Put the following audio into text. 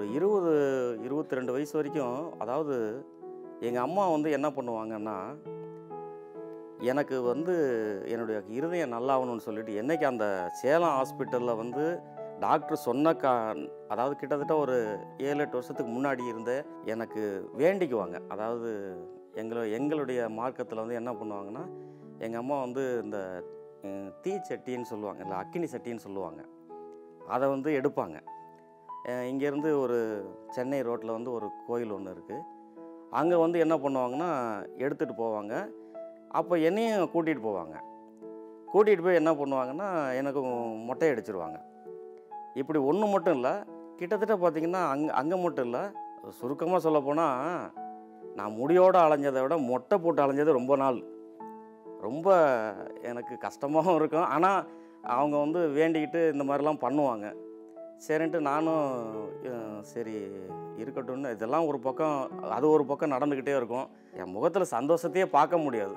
ஒரு 20, 22 வயசு வரைக்கும் அதாவது எங்கள் அம்மா வந்து என்ன பண்ணுவாங்கன்னா, எனக்கு வந்து என்னுடைய இருதயம் நல்லாகணும்னு சொல்லிட்டு, என்னைக்கு அந்த சேலம் ஹாஸ்பிட்டலில் வந்து டாக்டர் சொன்ன அதாவது கிட்டத்தட்ட ஒரு 7, 8 வருஷத்துக்கு முன்னாடி இருந்தே எனக்கு வேண்டிக்குவாங்க. அதாவது எங்களுடைய மார்க்கத்தில் வந்து என்ன பண்ணுவாங்கன்னா, எங்கள் அம்மா வந்து இந்த தீச்சட்டின்னு சொல்லுவாங்க, இல்லை அக்கினி சட்டின்னு சொல்லுவாங்க. அதை வந்து எடுப்பாங்க. இங்கேருந்து ஒரு சென்னை ரோட்டில் வந்து ஒரு கோயில் ஒன்று இருக்குது. அங்கே வந்து என்ன பண்ணுவாங்கன்னா, எடுத்துகிட்டு போவாங்க. அப்போ என்னையும் கூட்டிகிட்டு போவாங்க. கூட்டிகிட்டு போய் என்ன பண்ணுவாங்கன்னா, எனக்கு மொட்டை அடிச்சிருவாங்க. இப்படி ஒன்று மட்டும் இல்லை, கிட்டத்தட்ட பார்த்திங்கன்னா அங்கே மட்டும் இல்லை, சுருக்கமாக சொல்லப்போனால் நான் முடியோடு அலைஞ்சதை விட மொட்டை போட்டு அலைஞ்சது ரொம்ப நாள். ரொம்ப எனக்கு கஷ்டமாகவும் இருக்கும். ஆனால் அவங்க வந்து வேண்டிக்கிட்டு இந்த மாதிரிலாம் பண்ணுவாங்க. சரின்ட்டு நானும் சரி இருக்கட்டும்னு, இதெல்லாம் ஒரு பக்கம், அது ஒரு பக்கம் நடந்துக்கிட்டே இருக்கும். என் முகத்தில் சந்தோஷத்தையே பார்க்க முடியாது.